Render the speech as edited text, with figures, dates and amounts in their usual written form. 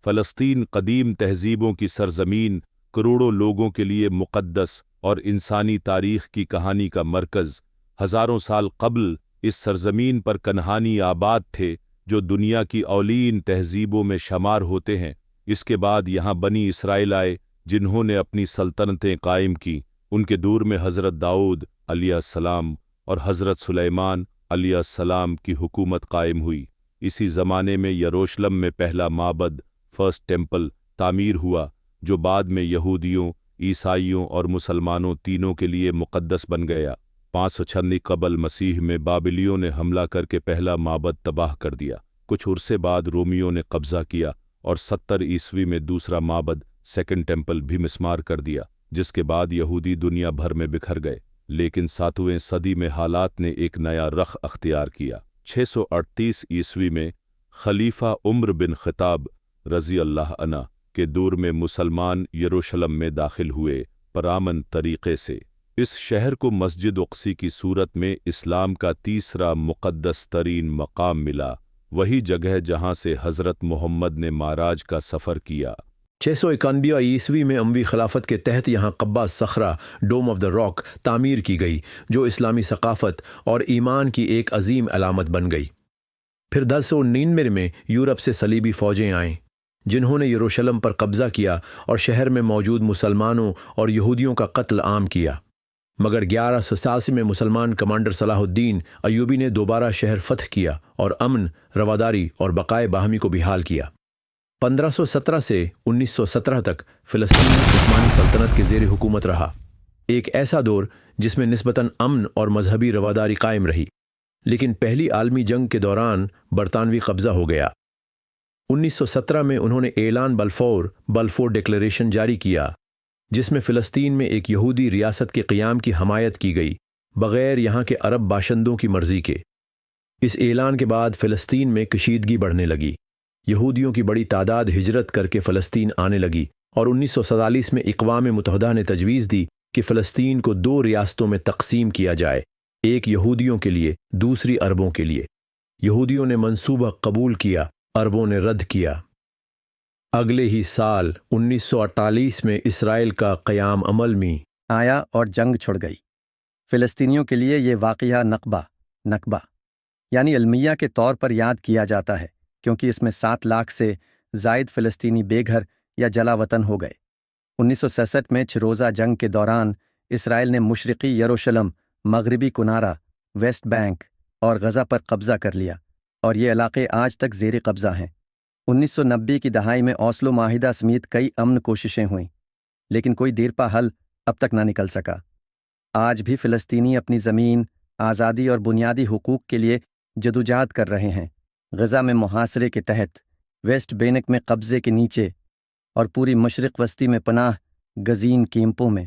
فلسطین قدیم تہذیبوں کی سرزمین، کروڑوں لوگوں کے لیے مقدس اور انسانی تاریخ کی کہانی کا مرکز۔ ہزاروں سال قبل اس سرزمین پر کنعانی آباد تھے جو دنیا کی اولین تہذیبوں میں شمار ہوتے ہیں۔ اس کے بعد یہاں بنی اسرائیل آئے جنہوں نے اپنی سلطنتیں قائم کی۔ ان کے دور میں حضرت داؤد علیہ السلام اور حضرت سلیمان علیہ السلام کی حکومت قائم ہوئی۔ اسی زمانے میں یروشلم میں پہلا معبد، فرسٹ ٹیمپل، تعمیر ہوا جو بعد میں یہودیوں، عیسائیوں اور مسلمانوں تینوں کے لیے مقدس بن گیا۔ 596 قبل مسیح میں بابلیوں نے حملہ کر کے پہلا معبد تباہ کر دیا۔ کچھ عرصے بعد رومیوں نے قبضہ کیا اور 70 عیسوی میں دوسرا معبد، سیکنڈ ٹیمپل بھی مسمار کر دیا، جس کے بعد یہودی دنیا بھر میں بکھر گئے۔ لیکن 7ویں صدی میں حالات نے ایک نیا رخ اختیار کیا۔ 638 عیسوی میں خلیفہ عمر بن خطاب رضی اللہ عنہ کے دور میں مسلمان یروشلم میں داخل ہوئے پرامن طریقے سے۔ اس شہر کو مسجد اقصی کی صورت میں اسلام کا تیسرا مقدس ترین مقام ملا، وہی جگہ جہاں سے حضرت محمد نے معراج کا سفر کیا۔ 691 عیسوی میں اموی خلافت کے تحت یہاں قبہ صخرہ، ڈوم آف دا راک، تعمیر کی گئی جو اسلامی ثقافت اور ایمان کی ایک عظیم علامت بن گئی۔ پھر 1099 میں یورپ سے صلیبی فوجیں آئیں جنہوں نے یروشلم پر قبضہ کیا اور شہر میں موجود مسلمانوں اور یہودیوں کا قتل عام کیا، مگر 1187 میں مسلمان کمانڈر صلاح الدین ایوبی نے دوبارہ شہر فتح کیا اور امن، رواداری اور بقائے باہمی کو بحال کیا۔ 1517 سے 1917 تک فلسطین عثمانی سلطنت کے زیر حکومت رہا، ایک ایسا دور جس میں نسبتاً امن اور مذہبی رواداری قائم رہی، لیکن پہلی عالمی جنگ کے دوران برطانوی قبضہ ہو گیا۔ 1917 میں انہوں نے اعلان بلفور ڈکلیریشن جاری کیا، جس میں فلسطین میں ایک یہودی ریاست کے قیام کی حمایت کی گئی بغیر یہاں کے عرب باشندوں کی مرضی کے۔ اس اعلان کے بعد فلسطین میں کشیدگی بڑھنے لگی، یہودیوں کی بڑی تعداد ہجرت کر کے فلسطین آنے لگی، اور 1947 میں اقوام متحدہ نے تجویز دی کہ فلسطین کو 2 ریاستوں میں تقسیم کیا جائے، ایک یہودیوں کے لیے، دوسری عربوں کے لیے۔ یہودیوں نے منصوبہ قبول کیا، عربوں نے رد کیا۔ اگلے ہی سال 1948 میں اسرائیل کا قیام عمل میں آیا اور جنگ چھڑ گئی۔ فلسطینیوں کے لیے یہ واقعہ نکبہ یعنی المیہ کے طور پر یاد کیا جاتا ہے، کیونکہ اس میں 7 لاکھ سے زائد فلسطینی بے گھر یا جلا وطن ہو گئے۔ 1967 میں 6 روزہ جنگ کے دوران اسرائیل نے مشرقی یروشلم، مغربی کنارہ، ویسٹ بینک اور غزہ پر قبضہ کر لیا، اور یہ علاقے آج تک زیر قبضہ ہیں۔ 1990 کی دہائی میں اوسلو معاہدہ سمیت کئی امن کوششیں ہوئیں، لیکن کوئی دیرپا حل اب تک نہ نکل سکا۔ آج بھی فلسطینی اپنی زمین، آزادی اور بنیادی حقوق کے لیے جدوجہد کر رہے ہیں، غزہ میں محاصرے کے تحت، ویسٹ بینک میں قبضے کے نیچے، اور پوری مشرق وسطی میں پناہ گزین کیمپوں میں۔